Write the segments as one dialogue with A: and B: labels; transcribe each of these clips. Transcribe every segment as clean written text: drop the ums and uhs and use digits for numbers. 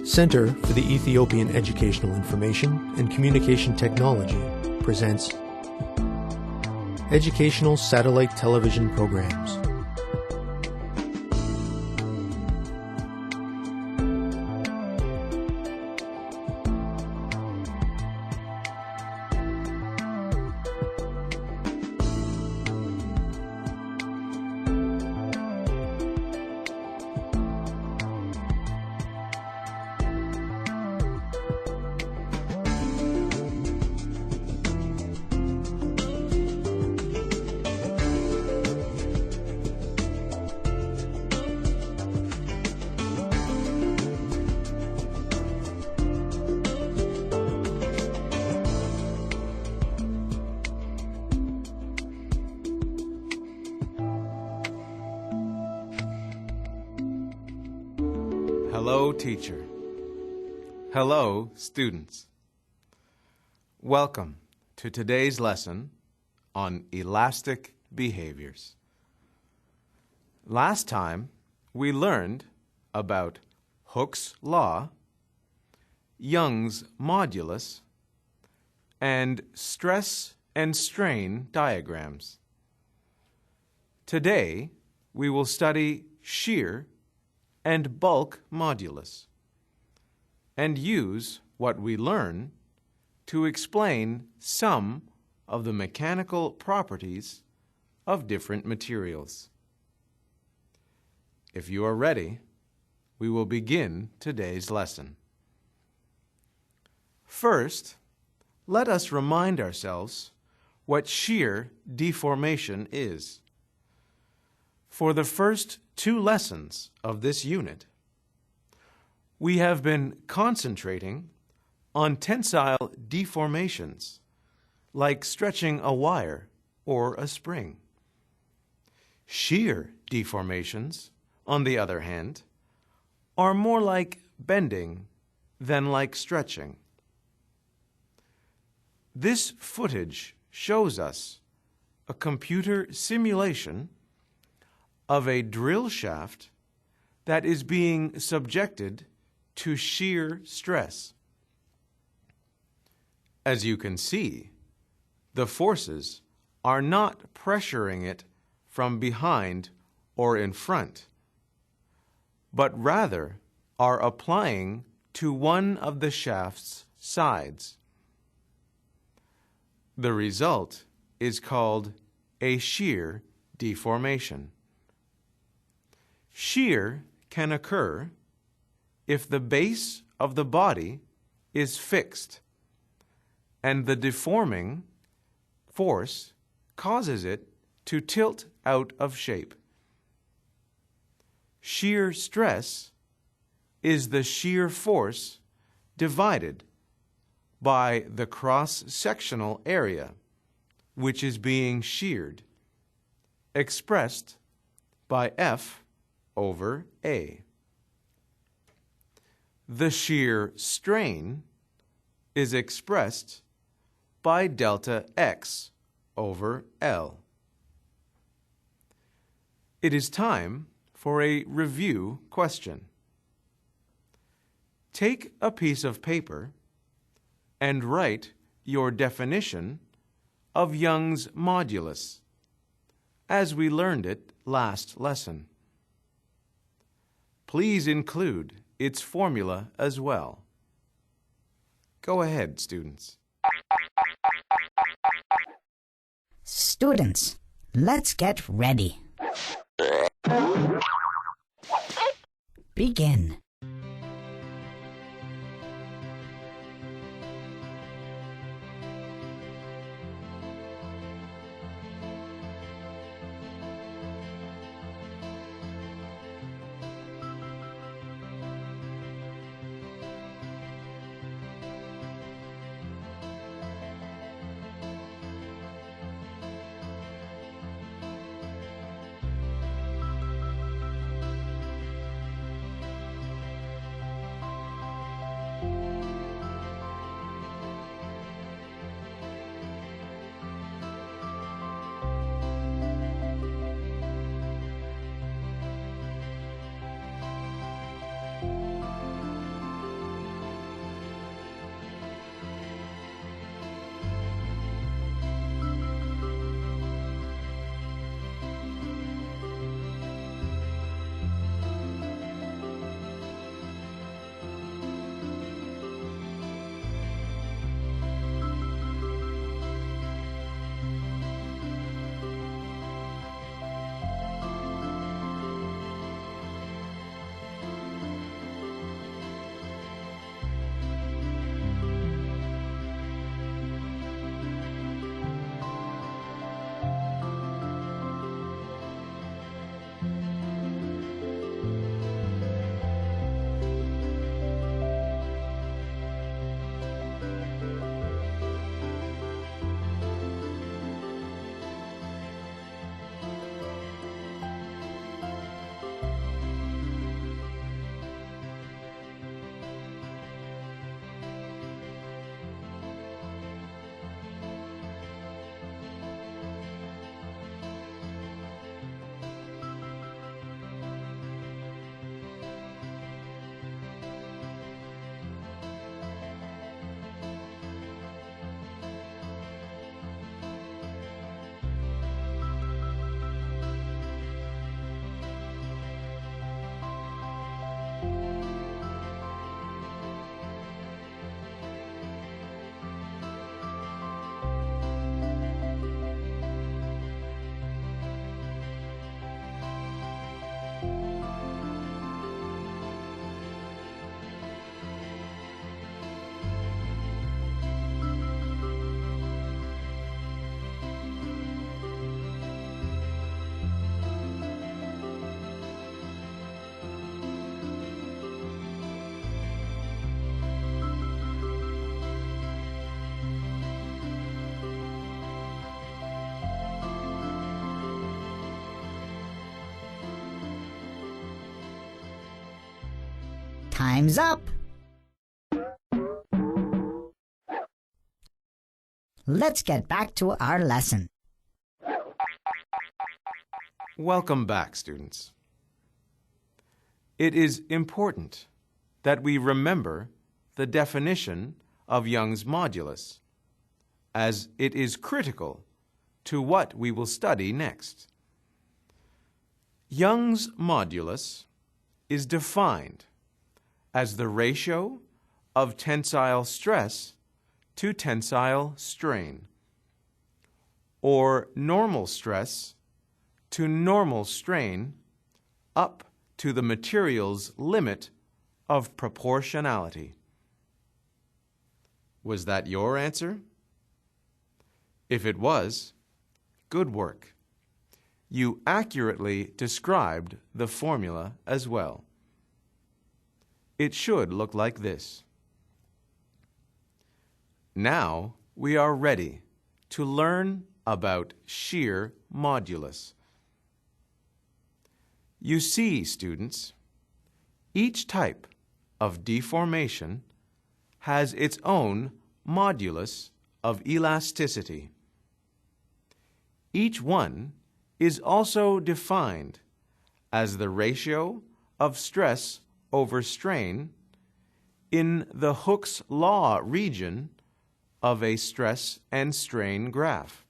A: Center for the Ethiopian Educational Information and Communication Technology presents Educational Satellite Television Programs.
B: Hello, teacher. Hello, students. Welcome to today's lesson on elastic behaviors. Last time, we learned about Hooke's law, Young's modulus, and stress and strain diagrams. Today, we will study shear and bulk modulus, and use what we learn to explain some of the mechanical properties of different materials. If you are ready, we will begin today's lesson. First, let us remind ourselves what shear deformation is. For the first 2 lessons of this unit, we have been concentrating on tensile deformations, like stretching a wire or a spring. Shear deformations, on the other hand, are more like bending than like stretching. This footage shows us a computer simulation of a drill shaft that is being subjected to shear stress. As you can see, the forces are not pressuring it from behind or in front, but rather are applying to one of the shaft's sides. The result is called a shear deformation. Shear can occur if the base of the body is fixed and the deforming force causes it to tilt out of shape. Shear stress is the shear force divided by the cross-sectional area which is being sheared, expressed by F over A. The shear strain is expressed by delta X over L. It is time for a review question. Take a piece of paper and write your definition of Young's modulus, as we learned it last lesson. Please include its formula as well. Go ahead, students.
C: Students, let's get ready. Begin. Time's up. Let's get back to our lesson.
B: Welcome back, students. It is important that we remember the definition of Young's modulus, as it is critical to what we will study next. Young's modulus is defined as the ratio of tensile stress to tensile strain, or normal stress to normal strain up to the material's limit of proportionality. Was that your answer? If it was, good work. You accurately described the formula as well. It should look like this. Now we are ready to learn about shear modulus. You see, students, each type of deformation has its own modulus of elasticity. Each one is also defined as the ratio of stress over strain in the Hooke's law region of a stress and strain graph.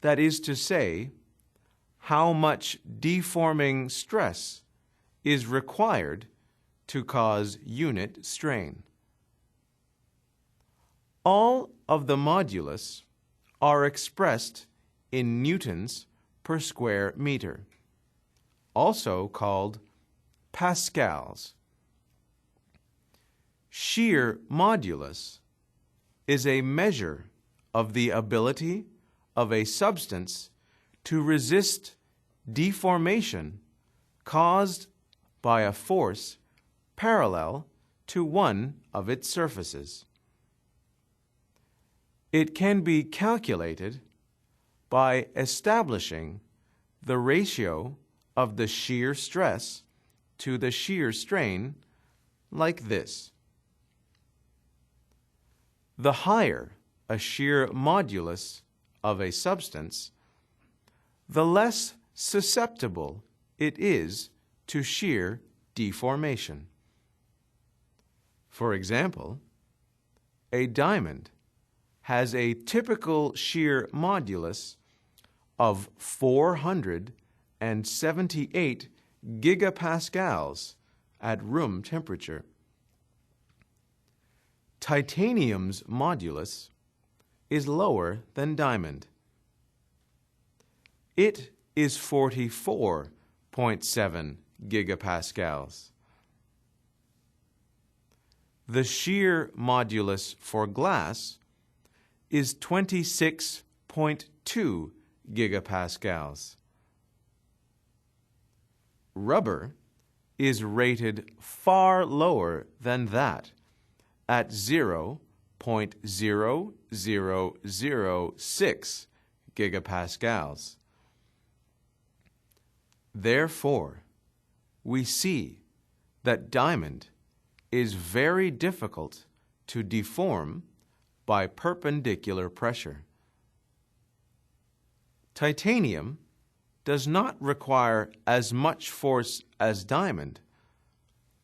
B: That is to say, how much deforming stress is required to cause unit strain. All of the modulus are expressed in newtons per square meter, also called pascals. Shear modulus is a measure of the ability of a substance to resist deformation caused by a force parallel to one of its surfaces. It can be calculated by establishing the ratio of the shear stress to the shear strain like this. The higher a shear modulus of a substance, the less susceptible it is to shear deformation. For example, a diamond has a typical shear modulus of 478 gigapascals at room temperature. Titanium's modulus is lower than diamond. It is 44.7 gigapascals. The shear modulus for glass is 26.2 gigapascals. Rubber is rated far lower than that at 0.0006 gigapascals. Therefore, we see that diamond is very difficult to deform by perpendicular pressure. Titanium does not require as much force as diamond,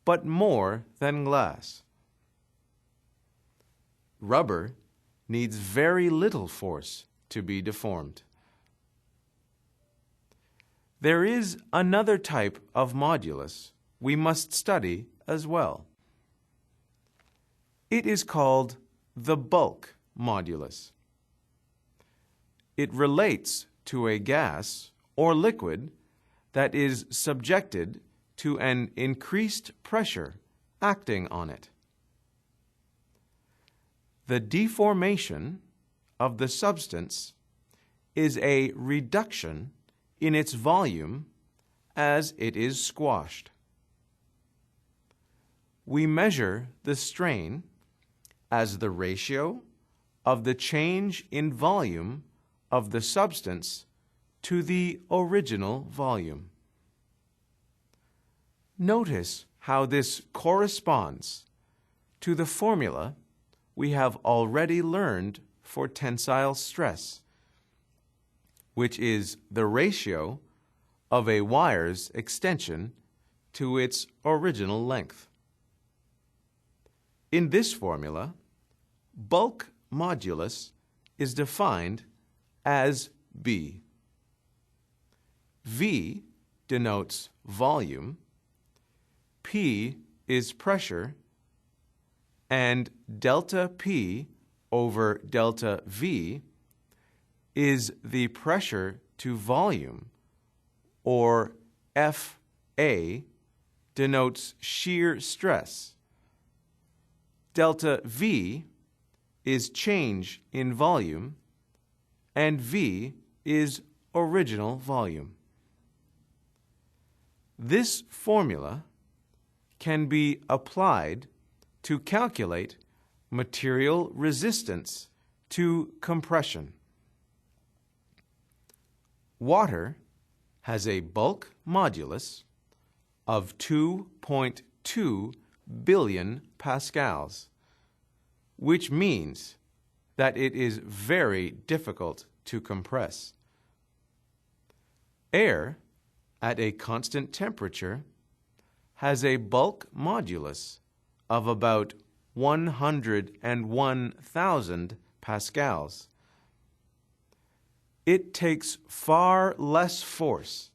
B: but more than glass. Rubber needs very little force to be deformed. There is another type of modulus we must study as well. It is called the bulk modulus. It relates to a gas or liquid that is subjected to an increased pressure acting on it. The deformation of the substance is a reduction in its volume as it is squashed. We measure the strain as the ratio of the change in volume of the substance to the original volume. Notice how this corresponds to the formula we have already learned for tensile stress, which is the ratio of a wire's extension to its original length. In this formula, bulk modulus is defined as B. V denotes volume, P is pressure, and delta P over delta V is the pressure to volume, or FA denotes shear stress. Delta V is change in volume, and V is original volume. This formula can be applied to calculate material resistance to compression. Water has a bulk modulus of 2.2 billion pascals, which means that it is very difficult to compress. Air at a constant temperature has a bulk modulus of about 101,000 pascals. It takes far less force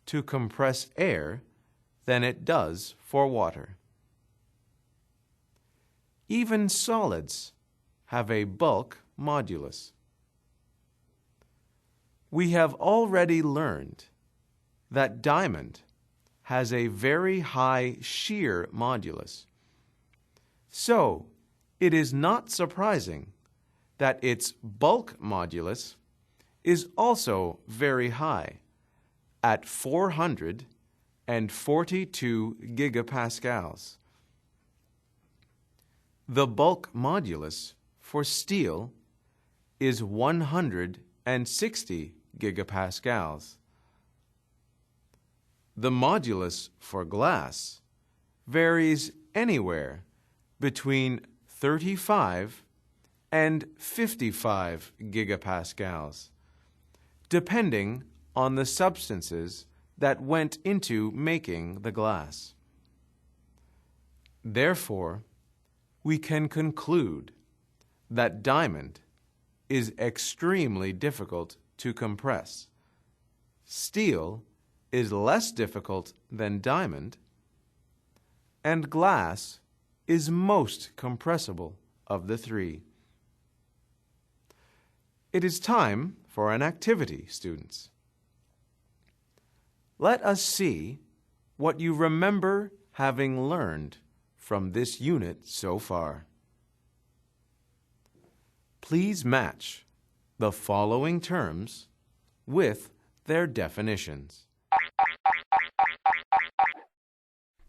B: to compress air than it does for water. Even solids have a bulk modulus. We have already learned that diamond has a very high shear modulus. So, it is not surprising that its bulk modulus is also very high, at 442 gigapascals. The bulk modulus for steel is 160 gigapascals. The modulus for glass varies anywhere between 35 and 55 gigapascals, depending on the substances that went into making the glass. Therefore, we can conclude that diamond is extremely difficult to compress. Steel is less difficult than diamond, and glass is most compressible of the three. It is time for an activity, students. Let us see what you remember having learned from this unit so far. Please match the following terms with their definitions.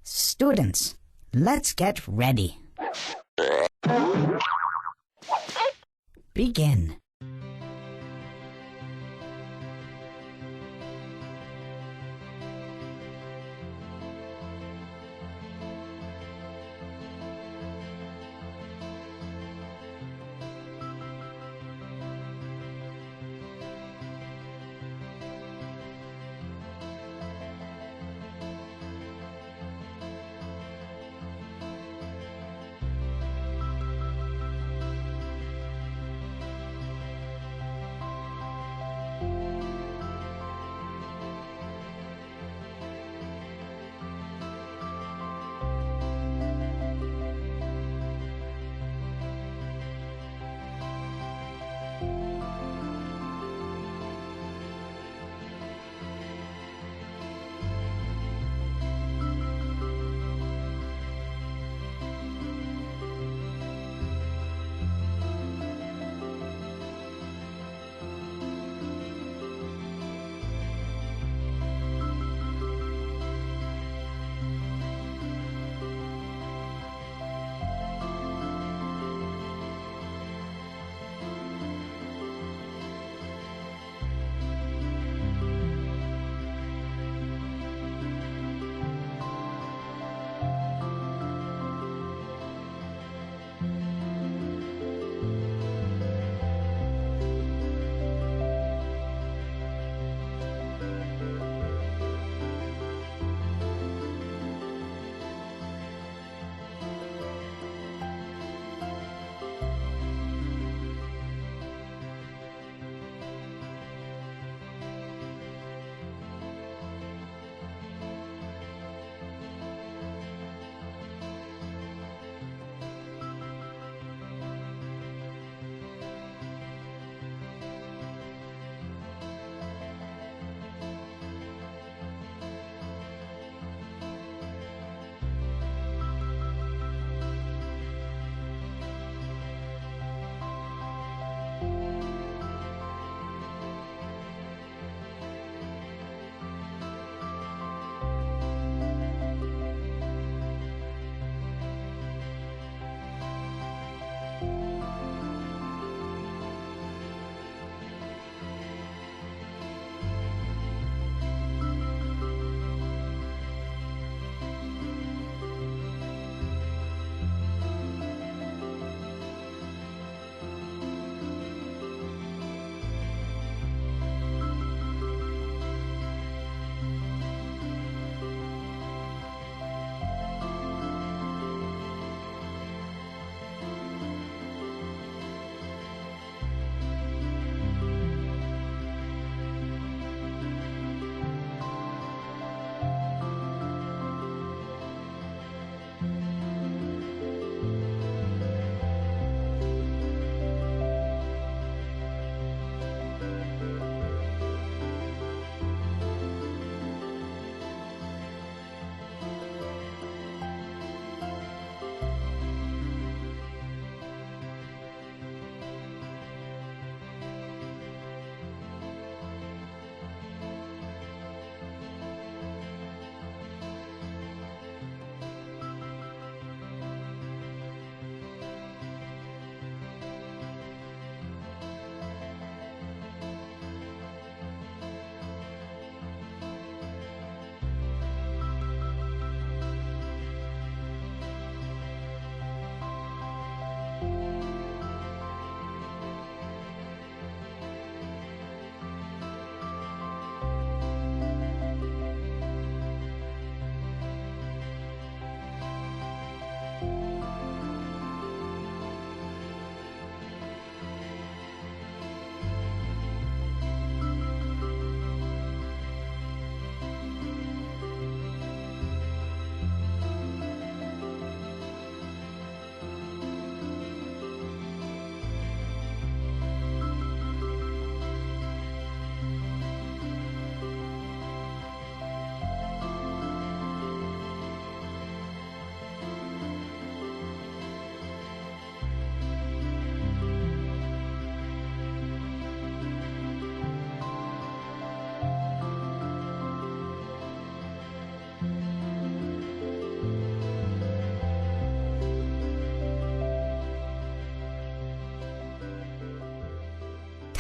C: Students, let's get ready. Begin.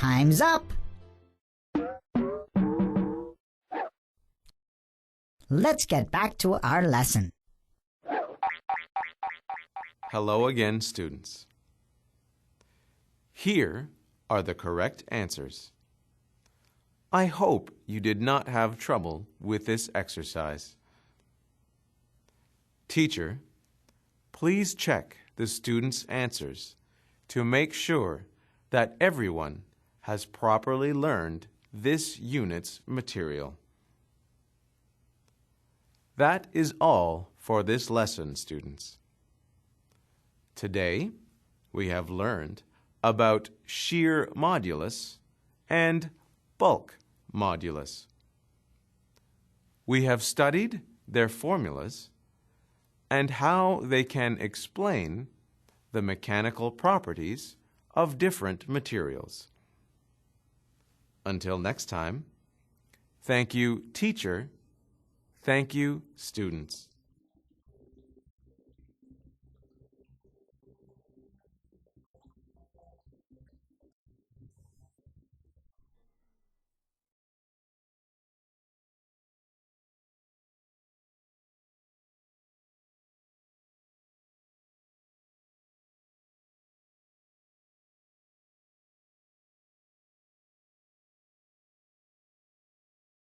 C: Time's up. Let's get back to our lesson.
B: Hello again, students. Here are the correct answers. I hope you did not have trouble with this exercise. Teacher, please check the students' answers to make sure that everyone has properly learned this unit's material. That is all for this lesson, students. Today, we have learned about shear modulus and bulk modulus. We have studied their formulas and how they can explain the mechanical properties of different materials. Until next time, thank you, teacher. Thank you, students.